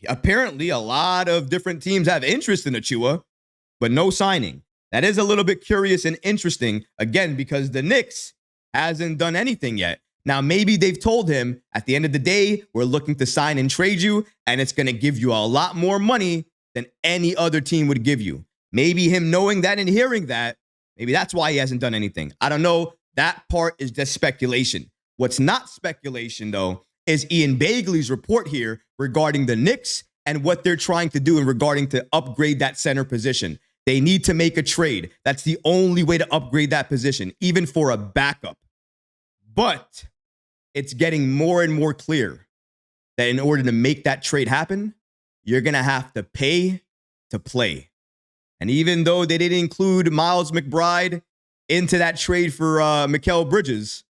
Apparently, a lot of different teams have interest in Achiuwa, but no signing. That is a little bit curious and interesting, again, because the Knicks hasn't done anything yet. Now, maybe they've told him, at the end of the day, we're looking to sign and trade you, and it's going to give you a lot more money than any other team would give you. Maybe him knowing that and hearing that, maybe that's why he hasn't done anything. I don't know. That part is just speculation. What's not speculation, though, is Ian Begley's report here regarding the Knicks and what they're trying to do in regarding to upgrade that center position. They need to make a trade. That's the only way to upgrade that position, even for a backup. But it's getting more and more clear that in order to make that trade happen, you're going to have to pay to play. And even though they didn't include Miles McBride into that trade for Mikal Bridges,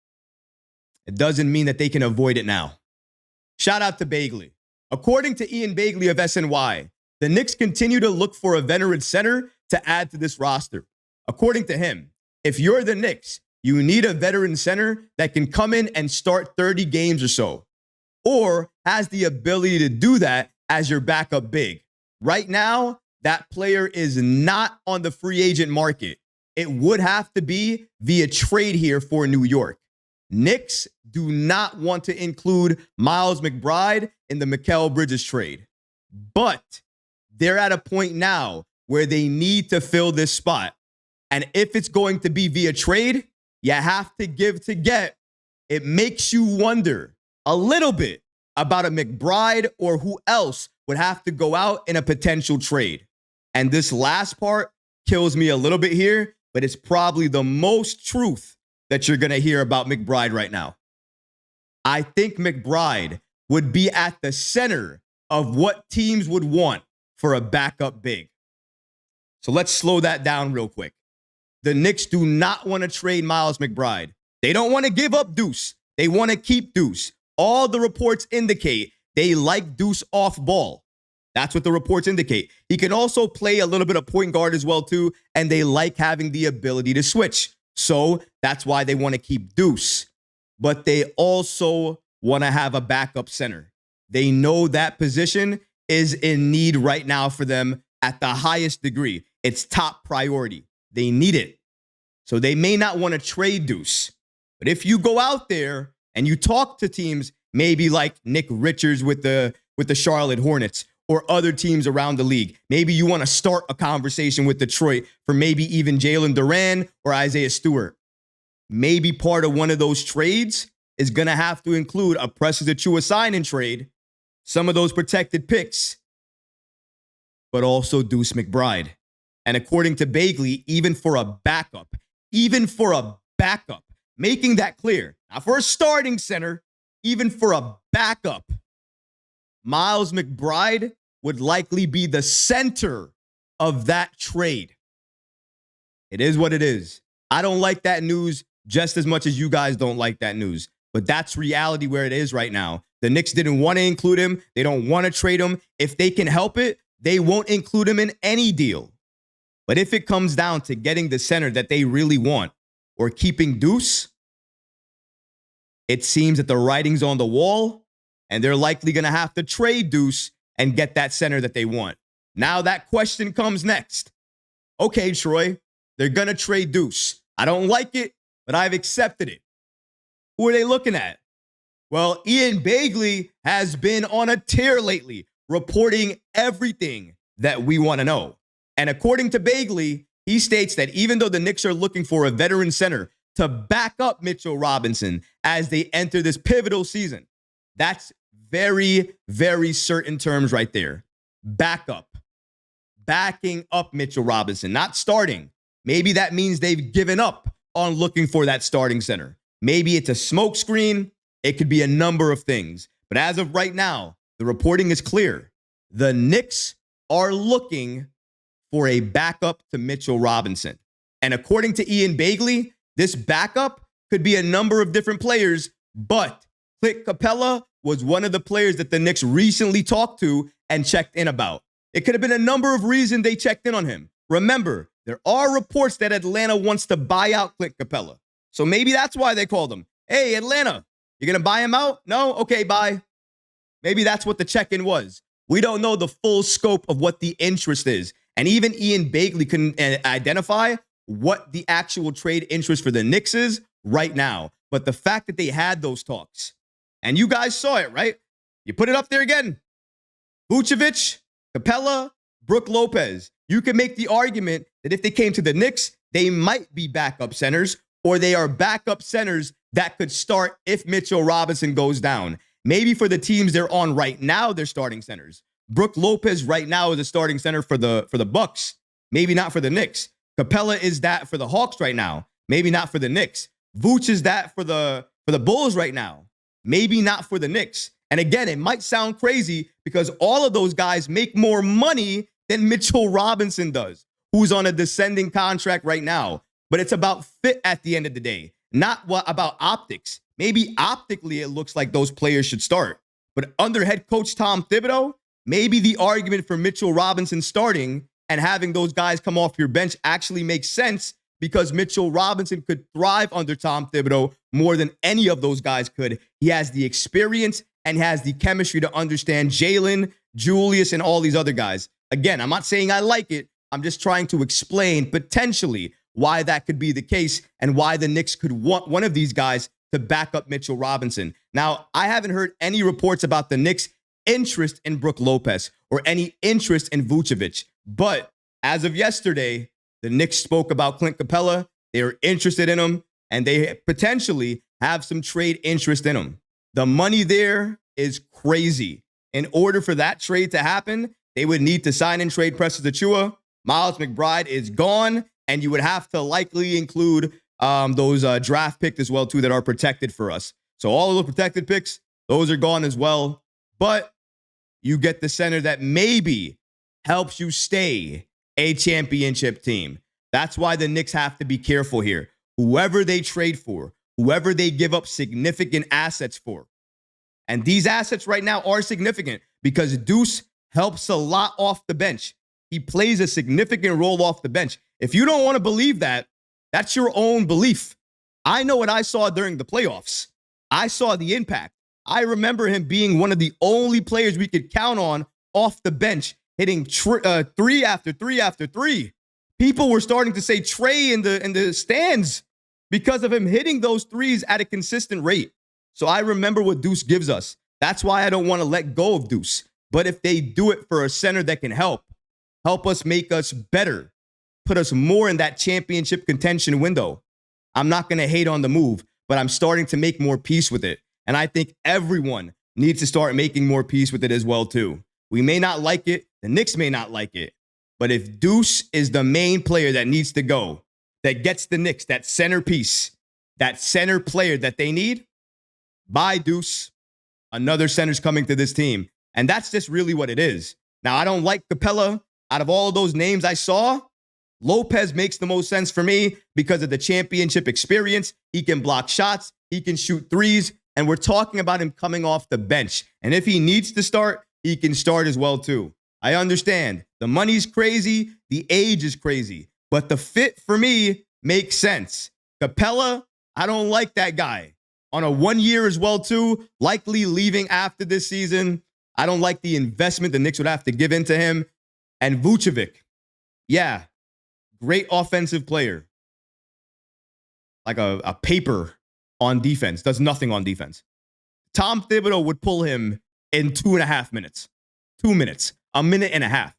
it doesn't mean that they can avoid it now. Shout out to Begley. According to Ian Begley of SNY, the Knicks continue to look for a veteran center to add to this roster. According to him, if you're the Knicks, you need a veteran center that can come in and start 30 games or so, or has the ability to do that as your backup big. Right now, that player is not on the free agent market. It would have to be via trade here for New York. Knicks do not want to include Miles McBride in the Mikal Bridges trade, but they're at a point now where they need to fill this spot. And if it's going to be via trade, you have to give to get. It makes you wonder a little bit about a McBride or who else would have to go out in a potential trade. And this last part kills me a little bit here, but it's probably the most truth that you're going to hear about McBride right now. I think McBride would be at the center of what teams would want for a backup big. So let's slow that down real quick. The Knicks do not want to trade Miles McBride. They don't want to give up Deuce. They want to keep Deuce. All the reports indicate they like Deuce off ball. That's what the reports indicate. He can also play a little bit of point guard as well, too, and they like having the ability to switch. So that's why they want to keep Deuce. But they also want to have a backup center. They know that position is in need right now for them at the highest degree. It's top priority. They need it. So they may not want to trade Deuce. But if you go out there and you talk to teams, maybe like Nick Richards with the Charlotte Hornets or other teams around the league, maybe you want to start a conversation with Detroit for maybe even Jalen Duran or Isaiah Stewart. Maybe part of one of those trades is going to have to include a Precious Achiuwa sign-in trade, some of those protected picks, but also Deuce McBride. And according to Begley, even for a backup, making that clear, not for a starting center, even for a backup, Miles McBride would likely be the center of that trade. It is what it is. I don't like that news just as much as you guys don't like that news, but that's reality where it is right now. The Knicks didn't want to include him. They don't want to trade him. If they can help it, they won't include him in any deal. But if it comes down to getting the center that they really want or keeping Deuce, it seems that the writing's on the wall and they're likely going to have to trade Deuce and get that center that they want. Now that question comes next. Okay, Troy, they're going to trade Deuce. I don't like it, but I've accepted it. Who are they looking at? Well, Ian Begley has been on a tear lately, reporting everything that we want to know. And according to Begley, he states that even though the Knicks are looking for a veteran center to back up Mitchell Robinson as they enter this pivotal season, that's very, very certain terms right there. Backup. Backing up Mitchell Robinson, not starting. Maybe that means they've given up on looking for that starting center. Maybe it's a smokescreen. It could be a number of things. But as of right now, the reporting is clear. The Knicks are looking for a backup to Mitchell Robinson. And according to Ian Begley, this backup could be a number of different players, but Clint Capela was one of the players that the Knicks recently talked to and checked in about. It could have been a number of reasons they checked in on him. Remember, there are reports that Atlanta wants to buy out Clint Capela. So maybe that's why they called him. Hey, Atlanta, you're going to buy him out? No? Okay, bye. Maybe that's what the check-in was. We don't know the full scope of what the interest is. And even Ian Bagley couldn't identify what the actual trade interest for the Knicks is right now. But the fact that they had those talks, and you guys saw it, right? You put it up there again. Vucevic, Capela, Brook Lopez. You can make the argument that if they came to the Knicks, they might be backup centers, or they are backup centers that could start if Mitchell Robinson goes down. Maybe for the teams they're on right now, they're starting centers. Brook Lopez right now is a starting center for the Bucks. Maybe not for the Knicks. Capela is that for the Hawks right now. Maybe not for the Knicks. Vooch is that for the Bulls right now. Maybe not for the Knicks. And again, it might sound crazy because all of those guys make more money than Mitchell Robinson does, who's on a descending contract right now. But it's about fit at the end of the day, not about optics. Maybe optically it looks like those players should start. But under head coach Tom Thibodeau, maybe the argument for Mitchell Robinson starting and having those guys come off your bench actually makes sense because Mitchell Robinson could thrive under Tom Thibodeau more than any of those guys could. He has the experience and has the chemistry to understand Jalen, Julius, and all these other guys. Again, I'm not saying I like it. I'm just trying to explain potentially why that could be the case and why the Knicks could want one of these guys to back up Mitchell Robinson. Now, I haven't heard any reports about the Knicks' interest in Brook Lopez or any interest in Vucevic. But as of yesterday, the Knicks spoke about Clint Capela. They are interested in him, and they potentially have some trade interest in him. The money there is crazy. In order for that trade to happen, they would need to sign and trade Precious Achiuwa. Miles McBride is gone, and you would have to likely include those draft picks as well, too, that are protected for us. So all of the protected picks, those are gone as well. But you get the center that maybe helps you stay a championship team. That's why the Knicks have to be careful here. Whoever they trade for, whoever they give up significant assets for. And these assets right now are significant because Deuce helps a lot off the bench. He plays a significant role off the bench. If you don't want to believe that, that's your own belief. I know what I saw during the playoffs. I saw the impact. I remember him being one of the only players we could count on off the bench, hitting three after three after three. People were starting to say Trey in the stands because of him hitting those threes at a consistent rate. So I remember what Deuce gives us. That's why I don't want to let go of Deuce. But if they do it for a center that can help us make us better, put us more in that championship contention window, I'm not going to hate on the move, but I'm starting to make more peace with it. And I think everyone needs to start making more peace with it as well, too. We may not like it. The Knicks may not like it. But if Deuce is the main player that needs to go, that gets the Knicks that centerpiece, that center player that they need, bye, Deuce. Another center's coming to this team. And that's just really what it is. Now, I don't like Capela. Out of all of those names I saw, Lopez makes the most sense for me because of the championship experience. He can block shots. He can shoot threes. And we're talking about him coming off the bench. And if he needs to start, he can start as well, too. I understand. The money's crazy. The age is crazy. But the fit for me makes sense. Capela, I don't like that guy. On a 1 year as well, too. Likely leaving after this season. I don't like the investment the Knicks would have to give into him. And Vucevic, yeah, great offensive player. Like a paper on defense. Does nothing on defense. Tom Thibodeau would pull him in 2.5 minutes. 2 minutes. A minute and a half.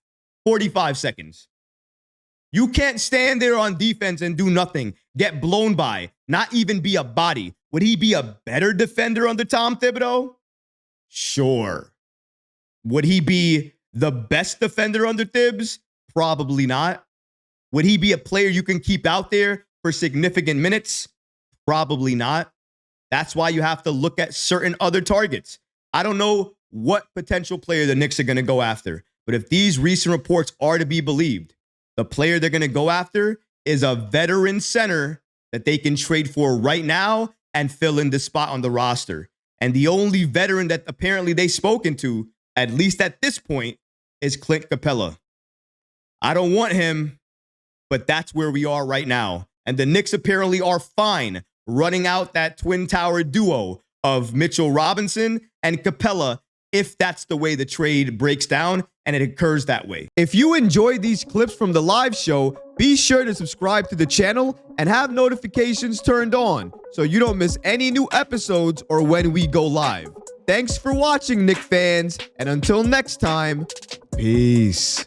45 seconds. You can't stand there on defense and do nothing. Get blown by. Not even be a body. Would he be a better defender under Tom Thibodeau? Sure. Would he be the best defender under Thibs? Probably not. Would he be a player you can keep out there for significant minutes? Probably not. That's why you have to look at certain other targets. I don't know what potential player the Knicks are going to go after, but if these recent reports are to be believed, the player they're going to go after is a veteran center that they can trade for right now and fill in the spot on the roster. And the only veteran that apparently they've spoken to, at least at this point, is Clint Capela. I don't want him, but that's where we are right now. And the Knicks apparently are fine running out that twin tower duo of Mitchell Robinson and Capela if that's the way the trade breaks down and it occurs that way. If you enjoyed these clips from the live show, be sure to subscribe to the channel and have notifications turned on so you don't miss any new episodes or when we go live. Thanks for watching, Knicks fans, and until next time, peace.